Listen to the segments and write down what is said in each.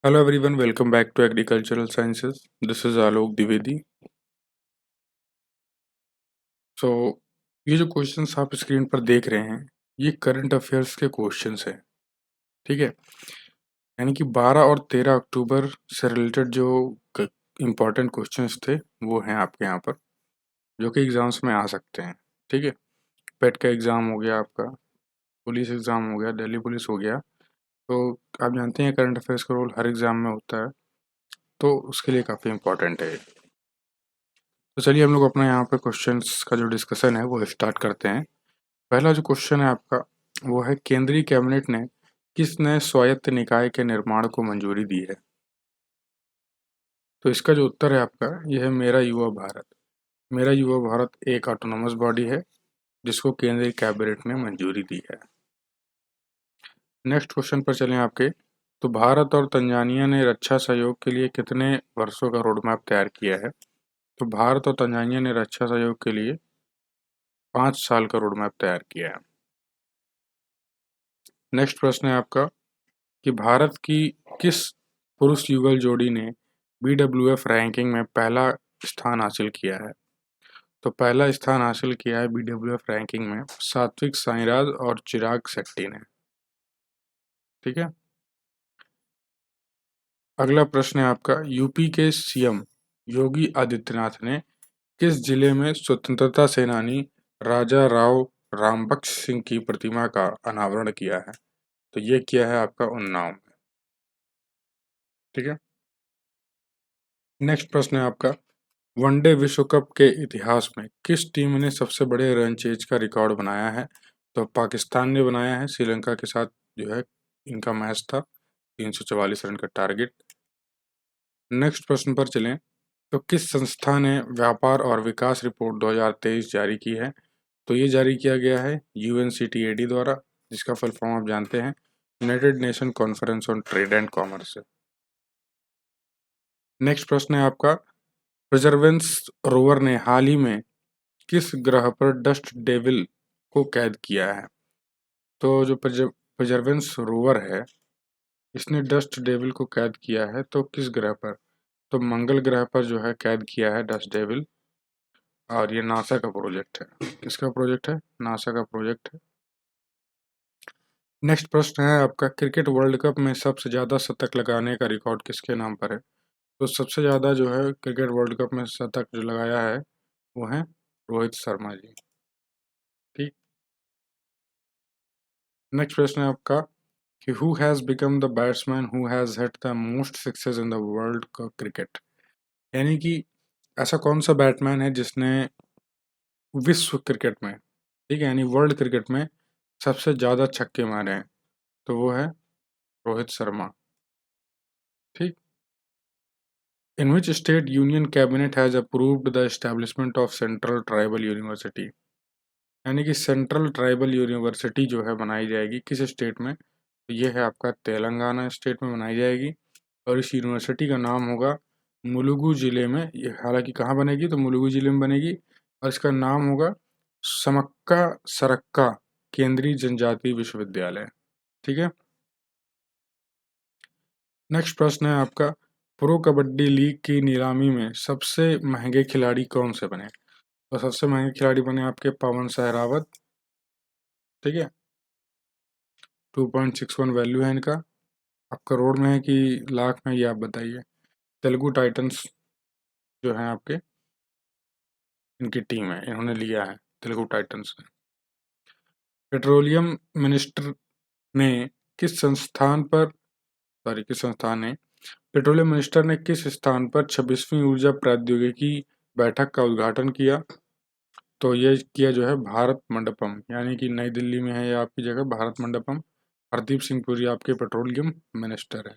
Hello everyone, welcome back to Agricultural Sciences. This is Alok Dwivedi. So ये जो questions आप screen पर देख रहे हैं ये करंट अफेयर्स के क्वेश्चंस हैं। ठीक है, यानी कि 12 और 13 अक्टूबर से रिलेटेड जो इम्पोर्टेंट क्वेश्चंस थे वो हैं आपके यहाँ पर, जो कि एग्जाम्स में आ सकते हैं। ठीक है, पेट का एग्ज़ाम हो गया, आपका पुलिस एग्ज़ाम हो गया, दिल्ली पुलिस हो गया। तो आप जानते हैं करंट अफेयर्स का रोल हर एग्ज़ाम में होता है, तो उसके लिए काफ़ी इम्पोर्टेंट है। तो चलिए हम लोग अपना यहाँ पे क्वेश्चंस का जो डिस्कशन है वो स्टार्ट करते हैं। पहला जो क्वेश्चन है आपका वो है, केंद्रीय कैबिनेट ने किस नए स्वायत्त निकाय के निर्माण को मंजूरी दी है? तो इसका जो उत्तर है आपका यह है मेरा युवा भारत। मेरा युवा भारत एक ऑटोनोमस बॉडी है जिसको केंद्रीय कैबिनेट ने मंजूरी दी है। नेक्स्ट क्वेश्चन पर चलें आपके। तो भारत और तंजानिया ने रक्षा सहयोग के लिए कितने वर्षों का रोड मैप तैयार किया है? तो भारत और तंजानिया ने रक्षा सहयोग के लिए 5 साल का रोड मैप तैयार किया है। नेक्स्ट प्रश्न है आपका कि भारत की किस पुरुष युगल जोड़ी ने BWF रैंकिंग में पहला स्थान हासिल किया है? तो पहला स्थान हासिल किया है BWF रैंकिंग में सात्विक साईराज और चिराग शेट्टी ने। ठीक है, अगला प्रश्न है आपका, यूपी के सीएम योगी आदित्यनाथ ने किस जिले में स्वतंत्रता सेनानी राजा राव रामबख्श सिंह की प्रतिमा का अनावरण किया है? तो ये किया है आपका उन्नाव में। ठीक है, नेक्स्ट प्रश्न है आपका, वनडे विश्व कप के इतिहास में किस टीम ने सबसे बड़े रन चेज का रिकॉर्ड बनाया है? तो पाकिस्तान ने बनाया है, श्रीलंका के साथ जो है इनका मैच था, 344 रन का टारगेट। नेक्स्ट प्रश्न पर चलें। तो किस संस्था ने व्यापार और विकास रिपोर्ट 2023 जारी की है? तो ये जारी किया गया है UNCTAD द्वारा, जिसका फुल फॉर्म आप जानते हैं, United nation conference on trade and commerce. Next प्रश्न है आपका, परसेवरेंस रोवर ने हाल ही में किस ग्रह पर डस्ट डेविल को कैद किया है? तो जो परसेवरेंस रोवर है इसने डस्ट डेविल को कैद किया है, तो किस ग्रह पर? तो मंगल ग्रह पर जो है कैद किया है डस्ट डेविल, और ये नासा का प्रोजेक्ट है। किसका प्रोजेक्ट है? नासा का प्रोजेक्ट है। नेक्स्ट प्रश्न है आपका, क्रिकेट वर्ल्ड कप में सबसे ज़्यादा शतक लगाने का रिकॉर्ड किसके नाम पर है? तो सबसे ज़्यादा जो है क्रिकेट वर्ल्ड कप में शतक जो लगाया है वो है रोहित शर्मा जी। ठीक, नेक्स्ट प्रश्न है आपका कि who has become the batsman who has hit the most sixes in the world cricket? यानी कि ऐसा कौन सा बैट्समैन है जिसने विश्व क्रिकेट में, ठीक है, यानी वर्ल्ड क्रिकेट में सबसे ज़्यादा छक्के मारे हैं? तो वो है रोहित शर्मा। ठीक, in which state union cabinet has approved the establishment of central tribal university? यानी कि सेंट्रल ट्राइबल यूनिवर्सिटी जो है बनाई जाएगी किस स्टेट में? तो ये है आपका तेलंगाना स्टेट में बनाई जाएगी, और इस यूनिवर्सिटी का नाम होगा मुलुगु ज़िले में। ये हालांकि कहाँ बनेगी? तो मुलुगु ज़िले में बनेगी, और इसका नाम होगा समक्का सरक्का केंद्रीय जनजातीय विश्वविद्यालय। ठीक है, नेक्स्ट प्रश्न है आपका, प्रो कबड्डी लीग की नीलामी में सबसे महंगे खिलाड़ी कौन से बने? तो सबसे महंगे खिलाड़ी बने आपके पवन सहरावत। ठीक है, 2.61 वैल्यू है इनका। अब करोड़ में है कि लाख में, ये आप बताइए। तेलुगु टाइटंस जो हैं आपके, इनकी टीम है, इन्होंने लिया है तेलुगु टाइटंस ने। पेट्रोलियम मिनिस्टर ने किस संस्थान पर, सॉरी किस संस्थान ने, पेट्रोलियम मिनिस्टर ने किस स्थान पर 26वीं ऊर्जा प्रौद्योगिकी बैठक का उद्घाटन किया? तो ये किया जो है भारत मंडपम, यानी कि नई दिल्ली में है ये आपकी जगह भारत मंडपम। हरदीप सिंह पुरी आपके पेट्रोलियम मिनिस्टर है।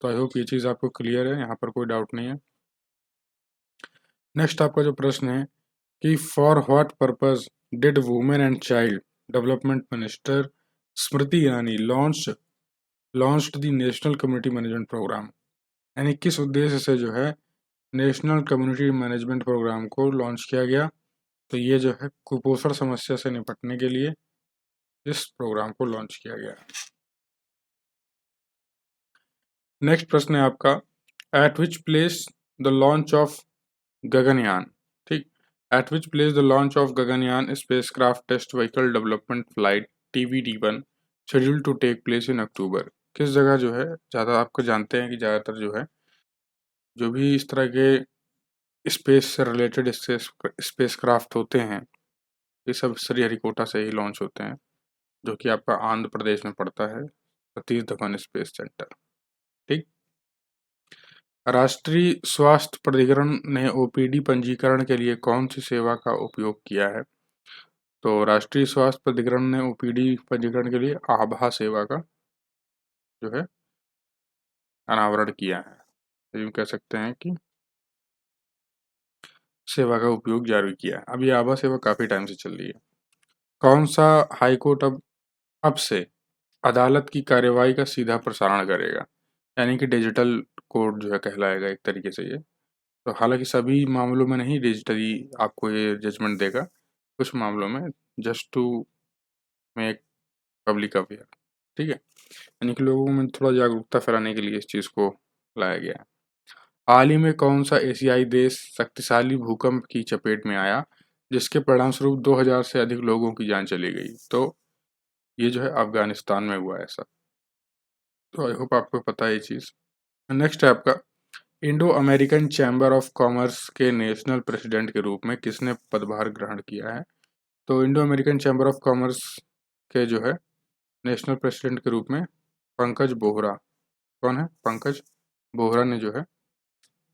तो आई होप ये चीज़ आपको क्लियर है, यहाँ पर कोई डाउट नहीं है। नेक्स्ट आपका जो प्रश्न है कि for what purpose did women and child development minister Smriti Irani launched the national community management programme? यानी किस उद्देश्य से जो है नेशनल कम्युनिटी मैनेजमेंट प्रोग्राम को लॉन्च किया गया? तो ये जो है कुपोषण समस्या से निपटने के लिए इस प्रोग्राम को लॉन्च किया गया। नेक्स्ट प्रश्न है आपका, at which place the launch of Gaganyaan, ठीक, at which place the launch of Gaganyaan spacecraft test vehicle development flight TVD-1 schedule to take place in October, किस जगह जो है, ज़्यादा आपको जानते हैं कि ज़्यादातर जो है जो भी इस तरह के स्पेस से रिलेटेड स्पेसक्राफ्ट होते हैं, ये सब श्रीहरिकोटा से ही लॉन्च होते हैं, जो कि आपका आंध्र प्रदेश में पड़ता है, सतीश धवन स्पेस सेंटर, ठीक। राष्ट्रीय स्वास्थ्य प्राधिकरण ने OPD पंजीकरण के लिए कौन सी सेवा का उपयोग किया है? तो राष्ट्रीय स्वास्थ्य प्राधिकरण ने OPD पंजीकरण के लिए आभा सेवा का जो है अनावरण किया है, तो यूँ कह सकते हैं कि सेवा का उपयोग जारी किया है। अब ये आभा सेवा काफ़ी टाइम से चल रही है। कौन सा हाईकोर्ट अब से अदालत की कार्यवाही का सीधा प्रसारण करेगा, यानी कि डिजिटल कोर्ट जो है कहलाएगा एक तरीके से ये। तो हालांकि सभी मामलों में नहीं डिजिटली आपको ये जजमेंट देगा, कुछ मामलों में just to make public aware, ठीक है, यानी कि लोगों में थोड़ा जागरूकता फैलाने के लिए इस चीज़ को लाया गया है। हाल ही में कौन सा एशियाई देश शक्तिशाली भूकंप की चपेट में आया, जिसके परिणामस्वरूप 2000 से अधिक लोगों की जान चली गई? तो ये जो है अफगानिस्तान में हुआ ऐसा। तो आई होप आपको पता है ये चीज़। नेक्स्ट है आपका, Indo American chamber of commerce के नेशनल प्रेसिडेंट के रूप में किसने पदभार ग्रहण किया है? तो Indo American chamber of commerce के जो है नेशनल प्रेसिडेंट के रूप में पंकज बोहरा, कौन है? पंकज बोहरा ने जो है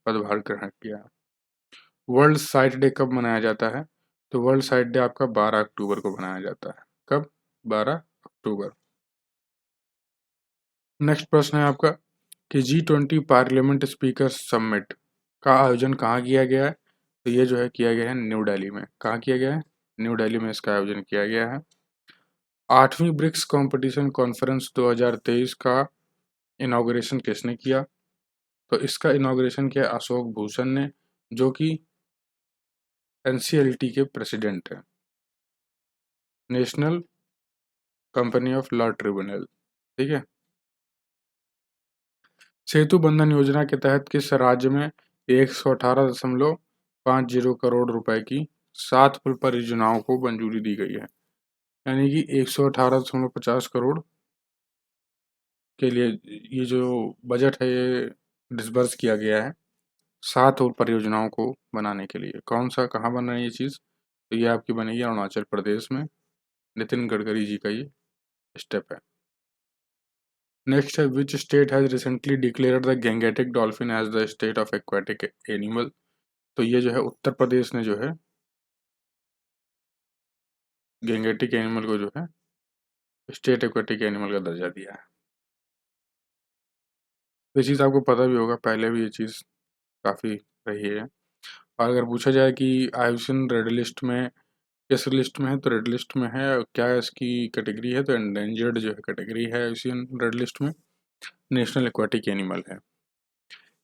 पदभार ग्रहण किया है। वर्ल्ड साइट डे कब मनाया जाता है? तो वर्ल्ड साइट डे आपका 12 अक्टूबर को मनाया जाता है। कब? 12 अक्टूबर। नेक्स्ट प्रश्न है आपका कि G20 पार्लियामेंट स्पीकर समिट का आयोजन कहाँ किया गया है? तो ये जो है किया गया है न्यू दिल्ली में। कहाँ किया गया है? न्यू दिल्ली में इसका आयोजन किया गया है। 8वीं ब्रिक्स कंपटीशन कॉन्फ्रेंस 2023 का इनॉग्रेशन किसने किया? तो इसका इनॉग्रेशन किया अशोक भूषण ने, जो कि NCLT के प्रेसिडेंट हैं, national company of law tribunal, ठीक है। सेतु बंधन योजना के तहत किस राज्य में 118.50 करोड़ रुपए की 7 पुल परियोजनाओं को मंजूरी दी गई है? यानी कि 118.50 करोड़ के लिए ये जो बजट है ये डिसबर्स किया गया है 7 और परियोजनाओं को बनाने के लिए। कौन सा, कहाँ बन रही है ये चीज़? तो ये आपकी बनेगी अरुणाचल प्रदेश में, नितिन गडकरी जी का ये स्टेप है। नेक्स्ट है, which state has recently declared the gangetic dolphin as the state of aquatic animal? तो ये जो है उत्तर प्रदेश ने जो है गैंगेटिक एनिमल को जो है स्टेट एक्वाटिक एनिमल का दर्जा दिया है। तो ये चीज़ आपको पता भी होगा, पहले भी ये चीज़ काफ़ी रही है। और अगर पूछा जाए कि आयुषन रेड लिस्ट में किस लिस्ट में है, तो रेड लिस्ट में है। क्या इसकी कैटेगरी है? तो एंडेंजर्ड जो है कैटेगरी है आयुषन रेड लिस्ट में, नेशनल एक्वाटिक एनिमल है।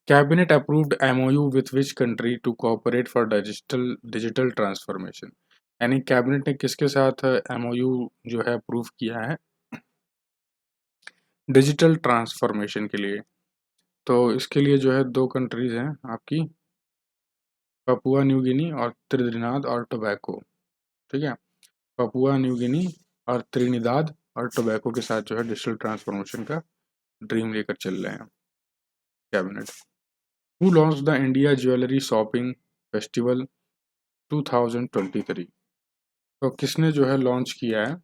Cabinet approved MOU with which country to cooperate for digital transformation? यानी कैबिनेट ने किसके साथ MOU जो है अप्रूव किया है डिजिटल ट्रांसफॉर्मेशन के लिए? तो इसके लिए जो है 2 कंट्रीज हैं आपकी, पपुआ न्यू गिनी और त्रिनिदाद और टोबैको, ठीक है। पपुआ न्यू गिनी और त्रिनिदाद और टोबैको के साथ जो है डिजिटल ट्रांसफॉर्मेशन का ड्रीम लेकर चल रहे हैं cabinet. Who launch the India jewellery shopping festival 2023? तो किसने जो है लॉन्च किया है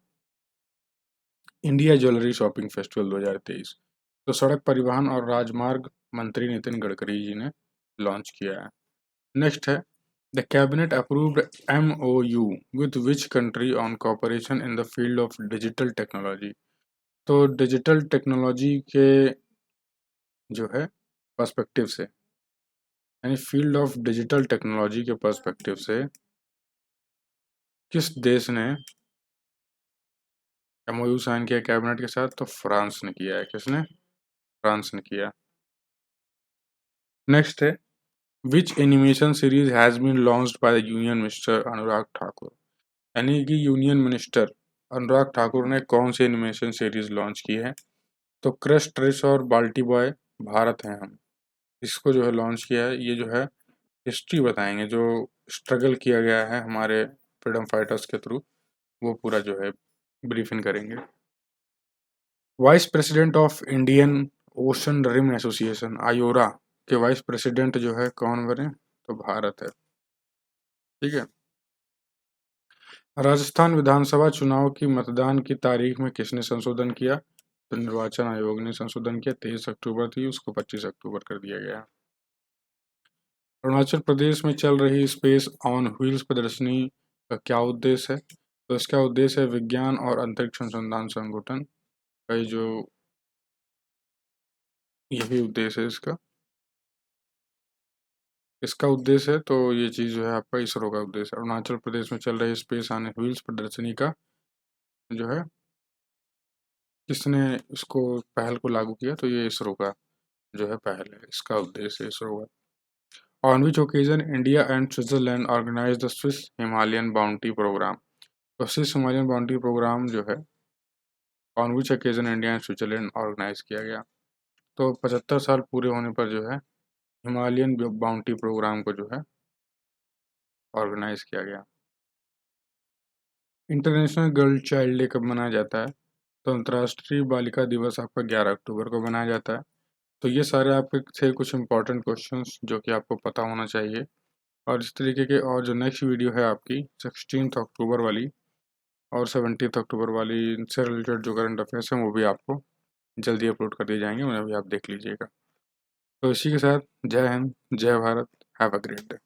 इंडिया ज्वेलरी शॉपिंग फेस्टिवल 2023? तो सड़क परिवहन और राजमार्ग मंत्री नितिन गडकरी जी ने लॉन्च किया है। नेक्स्ट है, the cabinet approved MOU with which country on cooperation in the field of digital technology? तो डिजिटल टेक्नोलॉजी के जो है पर्सपेक्टिव से, यानी फील्ड ऑफ डिजिटल टेक्नोलॉजी के पर्सपेक्टिव से किस देश ने MOU साइन किया कैबिनेट के साथ? तो फ्रांस ने किया है। किसने? फ्रांस ने किया। नेक्स्ट है, which animation series has been launched by the union minister Anurag Thakur? यानी कि यूनियन मिनिस्टर अनुराग ठाकुर ने कौन सी एनिमेशन सीरीज लॉन्च की है? तो क्रश ट्रेस और बाल्टी बॉय भारत हैं हम। इसको जो है लॉन्च किया है, ये जो है हिस्ट्री बताएंगे, जो स्ट्रगल किया गया है हमारे फ्रीडम फाइटर्स के थ्रू, वो पूरा जो है ब्रीफिंग करेंगे। Vice president of Indian Ocean Rim Association IORA के वाइस प्रेसिडेंट जो है कौन बने, तो भारत है। ठीक है। राजस्थान विधानसभा चुनाव की मतदान की तारीख में किसने संशोधन किया, तो निर्वाचन आयोग ने संशोधन किया। 23 अक्टूबर थी, उसको 25 अक्टूबर कर दिया गया। अरुणाचल प्रदेश में चल रही स्पेस ऑन व्हील्स प्रदर्शनी का क्या उद्देश्य है, तो इसका उद्देश्य है विज्ञान और अंतरिक्ष अनुसंधान संगठन का ये जो यही उद्देश्य है इसका। इसका उद्देश्य है, तो ये चीज़ जो है आपका इसरो का उद्देश्य है। अरुणाचल प्रदेश में चल रही स्पेस ऑन व्हील्स प्रदर्शनी का जो है किसने इसको पहल को लागू किया, तो ये इसरो का जो है पहल है, इसका उद्देश्य इसरो का। On which occasion India and Switzerland organise the Swiss Himalayan boundary programme, तो स्विस हिमालयन बाउंड्री प्रोग्राम जो है on which occasion India and Switzerland organise किया गया, तो 75 साल पूरे होने पर जो है हिमालयन बाउंड्री प्रोग्राम को जो है ऑर्गेनाइज किया गया। इंटरनेशनल गर्ल चाइल्ड डे कब मनाया जाता है, तो अंतर्राष्ट्रीय बालिका दिवस आपका 11 अक्टूबर को मनाया जाता है। तो ये सारे आपके थे कुछ इंपॉर्टेंट क्वेश्चंस जो कि आपको पता होना चाहिए। और इस तरीके के और जो नेक्स्ट वीडियो है आपकी 16 अक्टूबर वाली और 17 अक्टूबर वाली, इनसे रिलेटेड जो करंट अफेयर्स हैं वो भी आपको जल्दी अपलोड कर दिए जाएंगे, उन्हें भी आप देख लीजिएगा। तो इसी के साथ जय हिंद, जय Bharat, have a great day.